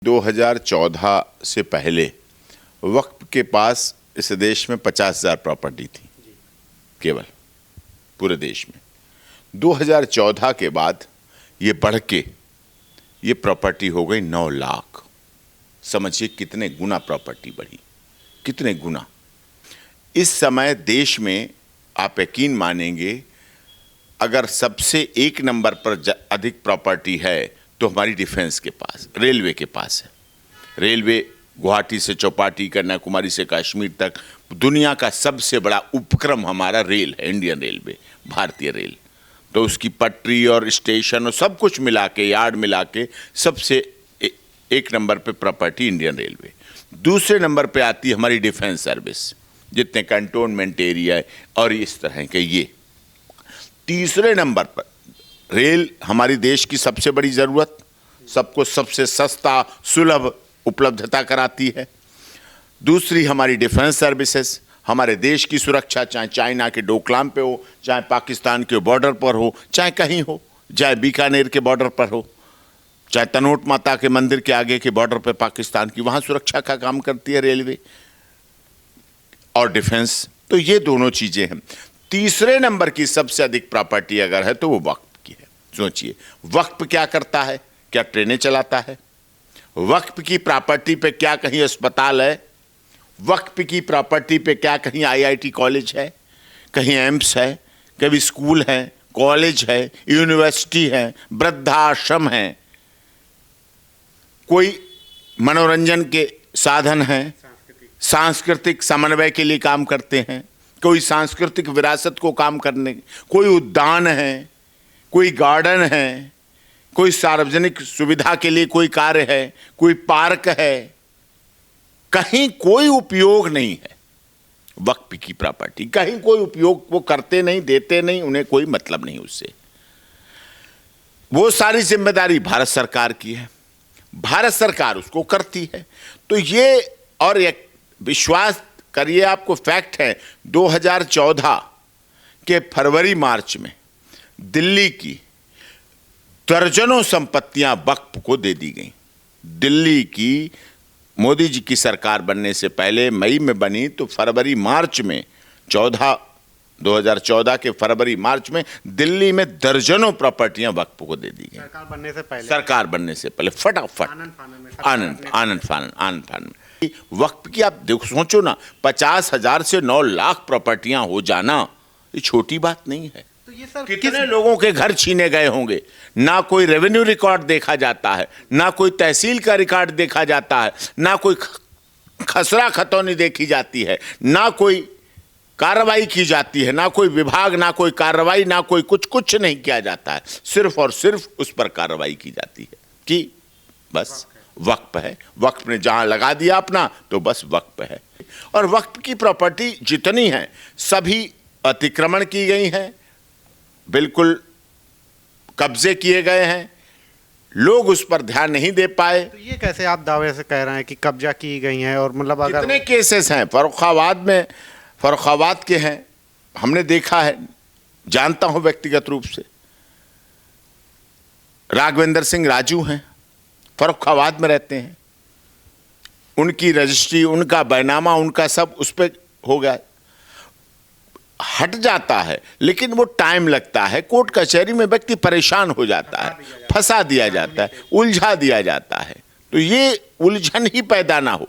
2014 से पहले वक्फ के पास इस देश में 50,000 प्रॉपर्टी थी केवल पूरे देश में। 2014 के बाद ये बढ़ के ये प्रॉपर्टी हो गई 9 लाख। समझिए कितने गुना प्रॉपर्टी बढ़ी, कितने गुना। इस समय देश में आप यकीन मानेंगे, अगर सबसे 1 नंबर पर अधिक प्रॉपर्टी है तो हमारी डिफेंस के पास, रेलवे के पास है। रेलवे गुवाहाटी से चौपाटी, कन्याकुमारी से कश्मीर तक दुनिया का सबसे बड़ा उपक्रम हमारा रेल है, इंडियन रेलवे, भारतीय रेल। तो उसकी पटरी और स्टेशन और सब कुछ मिला के, यार्ड मिला के सबसे 1 नंबर पे प्रॉपर्टी इंडियन रेलवे। दूसरे नंबर पे आती है हमारी डिफेंस सर्विस, जितने कंटोनमेंट एरिया है और इस तरह के ये। तीसरे नंबर पर रेल हमारी देश की सबसे बड़ी ज़रूरत, सबको सबसे सस्ता सुलभ उपलब्धता कराती है। दूसरी हमारी डिफेंस सर्विसेज, हमारे देश की सुरक्षा, चाहे चाइना के डोकलाम पे हो, चाहे पाकिस्तान के बॉर्डर पर हो, चाहे कहीं हो, चाहे बीकानेर के बॉर्डर पर हो, चाहे तनोट माता के मंदिर के आगे के बॉर्डर पर पाकिस्तान की, वहाँ सुरक्षा का काम करती है रेलवे और डिफेंस। तो ये दोनों चीज़ें हैं। तीसरे नंबर की सबसे अधिक प्रॉपर्टी अगर है तो वो वक्फ की है। सोचिए, वक्फ क्या करता है? क्या ट्रेनें चलाता है? वक्फ की प्रॉपर्टी पे क्या कहीं अस्पताल है? वक्फ की प्रॉपर्टी पे क्या कहीं आईआईटी कॉलेज है, कहीं एम्स है, कभी स्कूल है, कॉलेज है, यूनिवर्सिटी है, वृद्धाश्रम है, कोई मनोरंजन के साधन हैं, सांस्कृतिक समन्वय के लिए काम करते हैं, कोई सांस्कृतिक विरासत को काम करने, कोई उद्यान है, कोई गार्डन है, कोई सार्वजनिक सुविधा के लिए कोई कार्य है, कोई पार्क है, कहीं कोई उपयोग नहीं है वक्फ की प्रॉपर्टी। कहीं कोई उपयोग वो करते नहीं, देते नहीं, उन्हें कोई मतलब नहीं उससे। वो सारी जिम्मेदारी भारत सरकार की है, भारत सरकार उसको करती है। तो ये, और एक विश्वास करिए, आपको फैक्ट है, 2014 के फरवरी मार्च में दिल्ली की दर्जनों संपत्तियां वक्फ को दे दी गई। दिल्ली की मोदी जी की सरकार बनने से पहले मई में बनी, तो फरवरी मार्च में 2014 के फरवरी मार्च में दिल्ली में दर्जनों प्रॉपर्टियां वक्फ को दे दी गई। सरकार बनने से पहले फटाफट, आनंद फानन। वक्फ की आप देखो, सोचो ना, 50,000 से 9 लाख प्रॉपर्टियां हो जाना ये छोटी बात नहीं है। तो ये सर कितने लोगों के घर छीने गए होंगे? ना कोई रेवेन्यू रिकॉर्ड देखा जाता है, ना कोई तहसील का रिकॉर्ड देखा जाता है, ना कोई खसरा खतौनी देखी जाती है, ना कोई कार्रवाई की जाती है, ना कोई विभाग, ना कोई कार्रवाई, ना कोई कुछ नहीं किया जाता है। सिर्फ और सिर्फ उस पर कार्रवाई की जाती है कि बस वक्फ है, वक्फ ने जहां लगा दिया अपना तो बस वक्फ है। और वक्फ की प्रॉपर्टी जितनी है सभी अतिक्रमण की गई हैं, बिल्कुल कब्जे किए गए हैं, लोग उस पर ध्यान नहीं दे पाए। तो ये कैसे आप दावे से कह रहे हैं कि कब्जा की गई हैं? और मतलब अगर कितने केसेस हैं फर्रुखाबाद के हैं, हमने देखा है, जानता हूं व्यक्तिगत रूप से। राघवेंद्र सिंह राजू हैं, फर्रुखाबाद में रहते हैं, उनकी रजिस्ट्री, उनका बैनामा, उनका सब उस पर हो गया, हट जाता है, लेकिन वो टाइम लगता है। कोर्ट कचहरी में व्यक्ति परेशान हो जाता है, फंसा दिया जाता है, उलझा दिया जाता है। तो ये उलझन ही पैदा ना हो,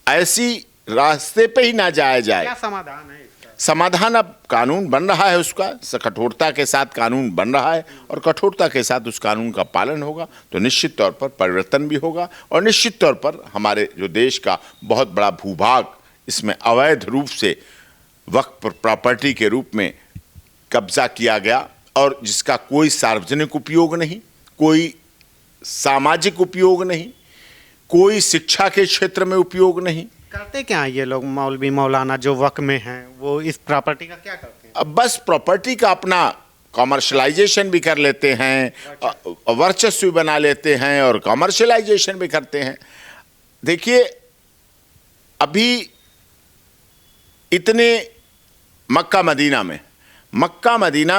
ऐसी रास्ते पे ही ना जाया जाए। क्या समाधान है इसका? समाधान अब कानून बन रहा है, उसका कठोरता के साथ कानून बन रहा है, और कठोरता के साथ उस कानून का पालन होगा तो निश्चित तौर पर परिवर्तन भी होगा। और निश्चित तौर पर हमारे जो देश का बहुत बड़ा भूभाग इसमें अवैध रूप से वक्फ प्रॉपर्टी के रूप में कब्जा किया गया, और जिसका कोई सार्वजनिक उपयोग नहीं, कोई सामाजिक उपयोग नहीं, कोई शिक्षा के क्षेत्र में उपयोग नहीं। करते क्या हैं ये लोग, मौलवी मौलाना जो वक्फ में हैं, वो इस प्रॉपर्टी का क्या करते हैं? अब बस प्रॉपर्टी का अपना कॉमर्शलाइजेशन भी कर लेते हैं, वर्चस्व भी बना लेते हैं और कॉमर्शलाइजेशन भी करते हैं। देखिए, अभी इतने मक्का मदीना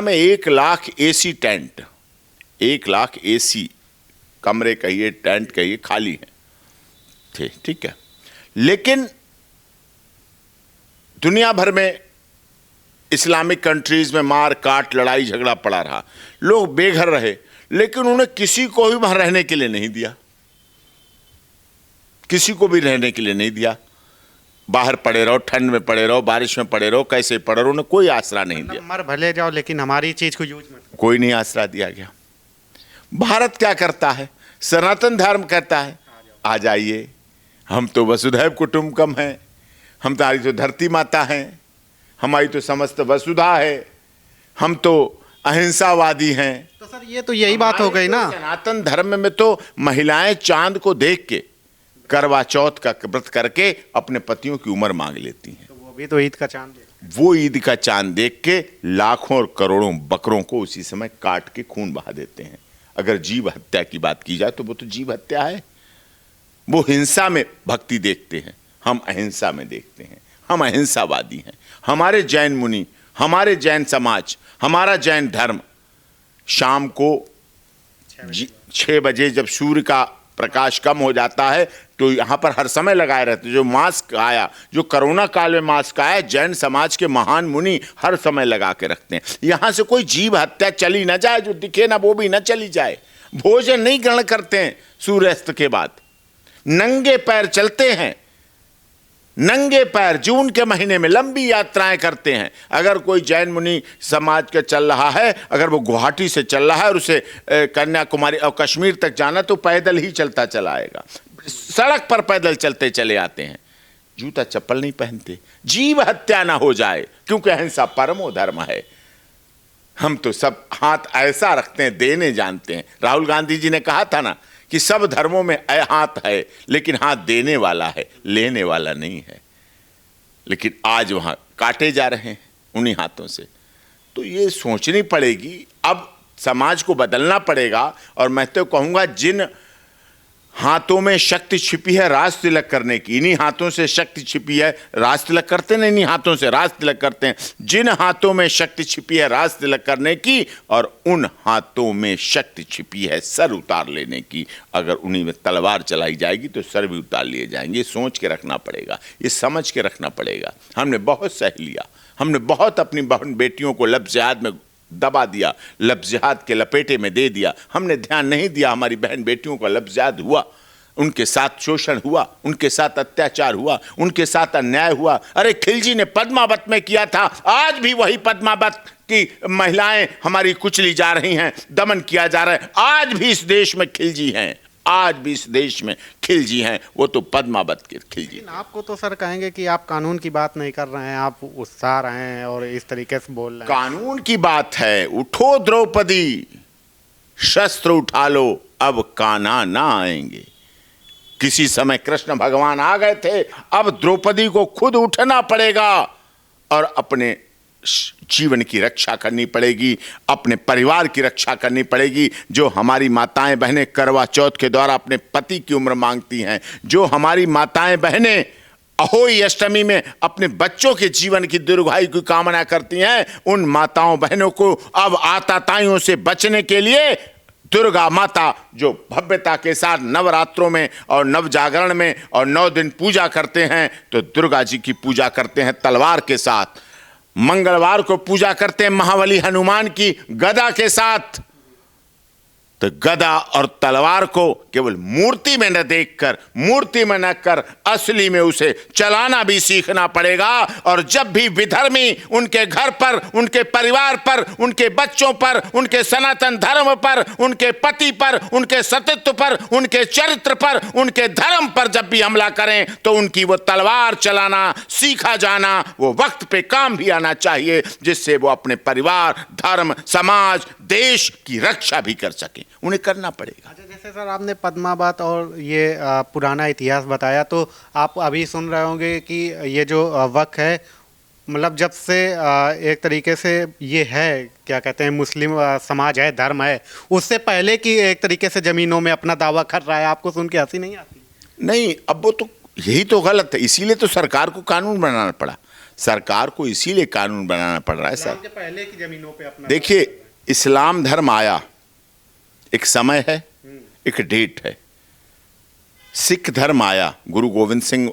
में 1 lakh AC tent, 1 lakh AC कमरे कहिए, टेंट कहिए, खाली हैं। थे, ठीक है। लेकिन दुनिया भर में इस्लामिक कंट्रीज में मार काट लड़ाई झगड़ा पड़ा रहा, लोग बेघर रहे, लेकिन उन्हें किसी को भी वहां रहने के लिए नहीं दिया, किसी को भी रहने के लिए नहीं दिया। बाहर पड़े रहो, ठंड में पड़े रहो, बारिश में पड़े रहो, कैसे पड़े रहो, उन्हें कोई आसरा नहीं दिया। मर भले जाओ लेकिन हमारी चीज को यूज मत। कोई नहीं आसरा दिया गया। भारत क्या करता है? सनातन धर्म कहता है आ जाइए, हम तो वसुधैव कुटुंबकम हैं, हम तुम्हारी तो धरती माता हैं, हमारी तो समस्त वसुधा है, हम तो अहिंसावादी हैं। तो सर ये तो यही बात हो गई ना। सनातन धर्म में तो महिलाएं चांद को देख के करवा चौथ का व्रत करके अपने पतियों की उम्र मांग लेती हैं। तो वो भी तो ईद का चांद है। वो ईद का चांद देख के लाखों और करोड़ों बकरों को उसी समय काट के खून बहा देते हैं। अगर जीव हत्या की बात की जाए तो वो तो जीव हत्या है। वो हिंसा में भक्ति देखते हैं, हम अहिंसा में देखते हैं, हम अहिंसावादी हैं। हमारे जैन मुनि, हमारे जैन समाज, हमारा जैन धर्म शाम को 6 बजे जब सूर्य का प्रकाश कम हो जाता है तो यहाँ पर हर समय लगाए रहते हैं। जो मास्क आया, जो कोरोना काल में मास्क आया, जैन समाज के महान मुनि हर समय लगा के रखते हैं। यहाँ से कोई जीव हत्या चली ना जाए, जो दिखे ना वो भी ना चली जाए। भोजन नहीं ग्रहण करते हैं सूर्यास्त के बाद, नंगे पैर चलते हैं, नंगे पैर जून के महीने में लंबी यात्राएं करते हैं। अगर कोई जैन मुनि समाज का चल रहा है, अगर वो गुवाहाटी से चल रहा है और उसे कन्याकुमारी और कश्मीर तक जाना तो पैदल ही चलता चला आएगा, सड़क पर पैदल चलते चले आते हैं, जूता चप्पल नहीं पहनते। जीव हत्या ना हो जाए, क्योंकि अहिंसा परमो धर्म है। हम तो सब हाथ ऐसा रखते हैं, देने जानते हैं। राहुल गांधी जी ने कहा था ना कि सब धर्मों में हाथ है, लेकिन हाथ देने वाला है, लेने वाला नहीं है। लेकिन आज वहां काटे जा रहे हैं उन्हीं हाथों से। तो ये सोचनी पड़ेगी, अब समाज को बदलना पड़ेगा। और मैं तो कहूंगा जिन हाथों में शक्ति छिपी है राज तिलक करने की, इन्हीं हाथों से शक्ति छिपी है। राज तिलक करते नहीं, इन्हीं हाथों से राज तिलक करते हैं। जिन हाथों में शक्ति छिपी है राज तिलक करने की, और उन हाथों में शक्ति छिपी है सर उतार लेने की। अगर उन्हीं में तलवार चलाई जाएगी तो सर भी उतार लिए जाएंगे। ये सोच के रखना पड़ेगा, ये समझ के रखना पड़ेगा। हमने बहुत सह लिया, हमने बहुत अपनी बहन बेटियों को लफ्ज़-ए-जिहाद में दबा दिया, लफ्ज़-ए-जिहाद के लपेटे में दे दिया। हमने ध्यान नहीं दिया, हमारी बहन बेटियों का लफ्ज़-ए-जिहाद हुआ, उनके साथ शोषण हुआ, उनके साथ अत्याचार हुआ, उनके साथ अन्याय हुआ। अरे खिलजी ने पद्मावत में किया था, आज भी वही पद्मावत की महिलाएं हमारी कुचली जा रही हैं, दमन किया जा रहा है। आज भी इस देश में खिलजी हैं, आज भी इस देश में खिलजी हैं, वो तो पद्मावत के खिलजी। आपको तो सर कहेंगे कि आप कानून की बात नहीं कर रहे हैं, आप उत्साह रहे हैं और इस तरीके से बोल रहे हैं। कानून की बात है, उठो द्रौपदी, शस्त्र उठा लो, अब कान्हा ना आएंगे। किसी समय कृष्ण भगवान आ गए थे, अब द्रौपदी को खुद उठना पड़ेगा और अपने जीवन की रक्षा करनी पड़ेगी, अपने परिवार की रक्षा करनी पड़ेगी। जो हमारी माताएं बहनें करवा चौथ के द्वारा अपने पति की उम्र मांगती हैं, जो हमारी माताएं बहनें अहोई अष्टमी में अपने बच्चों के जीवन की दीर्घायु की कामना करती हैं, उन माताओं बहनों को अब आताताइयों से बचने के लिए दुर्गा माता जो भव्यता के साथ नवरात्रों में और नव जागरण में और 9 दिन पूजा करते हैं, तो दुर्गा जी की पूजा करते हैं तलवार के साथ, मंगलवार को पूजा करते हैं महाबली हनुमान की गदा के साथ। तो गदा और तलवार को केवल मूर्ति में न देखकर, मूर्ति में न कर, असली में उसे चलाना भी सीखना पड़ेगा। और जब भी विधर्मी उनके घर पर, उनके परिवार पर, उनके बच्चों पर, उनके सनातन धर्म पर, उनके पति पर, उनके सतीत्व पर, उनके चरित्र पर, उनके धर्म पर जब भी हमला करें, तो उनकी वो तलवार चलाना सीखा जाना, वो वक्त पे काम भी आना चाहिए, जिससे वो अपने परिवार, धर्म, समाज, देश की रक्षा भी कर सकें। उन्हें करना पड़ेगा। अच्छा, जैसे सर आपने पद्मावत और ये पुराना इतिहास बताया, तो आप अभी सुन रहे होंगे कि ये जो वक्त है, मतलब जब से एक तरीके से ये है, क्या कहते हैं, मुस्लिम समाज है, धर्म है, उससे पहले की एक तरीके से ज़मीनों में अपना दावा कर रहा है। आपको सुन के हंसी नहीं आती? नहीं, अब वो तो यही तो गलत है, इसीलिए तो सरकार को कानून बनाना पड़ा। सरकार को इसीलिए कानून बनाना पड़ रहा है सर। पहले की ज़मीनों पे अपना, देखिए, इस्लाम धर्म आया, एक समय है, एक डेट है। सिख धर्म आया, गुरु गोविंद सिंह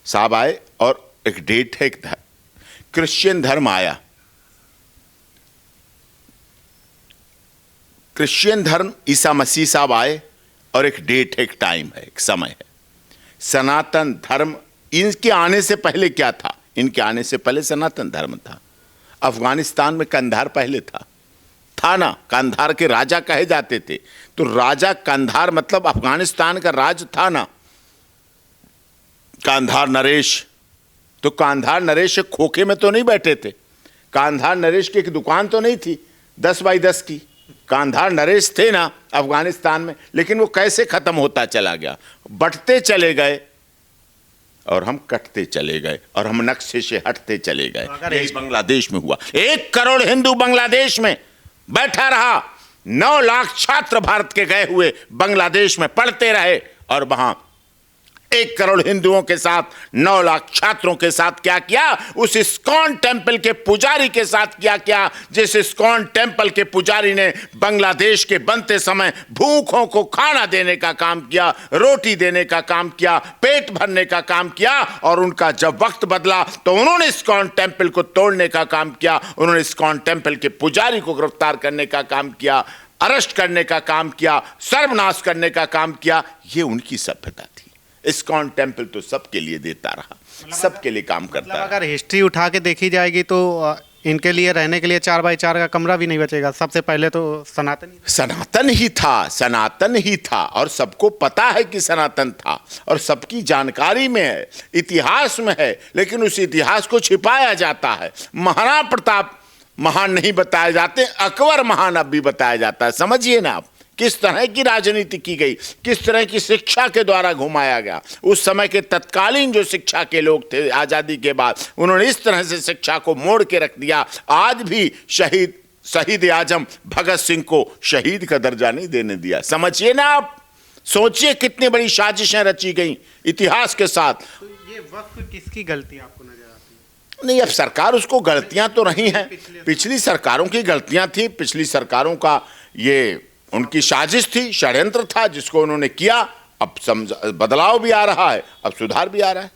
साहब आए, और एक डेट है, एक क्रिश्चियन धर्म आया। क्रिश्चियन धर्म ईसा मसीह साहब आए, और एक डेट है, एक टाइम है, एक समय है। सनातन धर्म, इनके आने से पहले क्या था? इनके आने से पहले सनातन धर्म था। अफगानिस्तान में कंधार पहले था ना, कंधार के राजा कहे जाते थे, तो राजा कंधार मतलब अफगानिस्तान का राज था ना, कांधार नरेश। तो कांधार नरेश खोखे में तो नहीं बैठे थे, कांधार नरेश की एक दुकान तो नहीं थी 10 बाई 10 की, कांधार नरेश थे ना अफगानिस्तान में। लेकिन वो कैसे खत्म होता चला गया, बंटते चले गए, और हम कटते चले गए, और हम नक्शे से हटते चले गए। यही बांग्लादेश में हुआ। 1 करोड़ हिंदू बांग्लादेश में बैठा रहा, 9 लाख छात्र भारत के गए हुए बांग्लादेश में पढ़ते रहे, और वहां 1 करोड़ हिंदुओं के साथ 9 लाख छात्रों के साथ क्या किया? उस इस्कॉन टेम्पल के पुजारी के साथ क्या जिस इस्कॉन टेम्पल के पुजारी ने बांग्लादेश के बनते समय भूखों को खाना देने का काम किया, रोटी देने का काम किया, पेट भरने का काम किया। और उनका जब वक्त बदला तो उन्होंने इस्कॉन टेम्पल को तोड़ने का काम किया, उन्होंने इस्कॉन टेम्पल के पुजारी को गिरफ्तार करने का काम किया, अरेस्ट करने का काम किया, सर्वनाश करने का काम किया। ये उनकी सभ्यता थी। इस्कॉन टेम्पल तो सबके लिए देता रहा, सबके लिए काम करता रहा। अगर हिस्ट्री उठा के देखी जाएगी तो इनके लिए रहने के लिए 4 बाई 4 का कमरा भी नहीं बचेगा। सबसे पहले तो सनातन ही था, और सबको पता है कि सनातन था, और सबकी जानकारी में है, इतिहास में है। लेकिन उस इतिहास को छिपाया जाता है। महाराणा प्रताप महान नहीं बताए जाते, अकबर महान अब भी बताया जाता है। समझिए ना आप, किस तरह की राजनीति की गई, किस तरह की शिक्षा के द्वारा घुमाया गया। उस समय के तत्कालीन जो शिक्षा के लोग थे आज़ादी के बाद, उन्होंने इस तरह से शिक्षा को मोड़ के रख दिया। आज भी शहीद आजम भगत सिंह को शहीद का दर्जा नहीं देने दिया। समझिए ना आप, सोचिए कितनी बड़ी साजिशें रची गई इतिहास के साथ। तो ये वक्त किसकी गलती आपको नजर आती है? नहीं, अब सरकार उसको गलतियां तो नहीं है, पिछली सरकारों की गलतियां थी, पिछली सरकारों का ये उनकी साजिश थी, षड्यंत्र था जिसको उन्होंने किया। अब बदलाव भी आ रहा है, अब सुधार भी आ रहा है।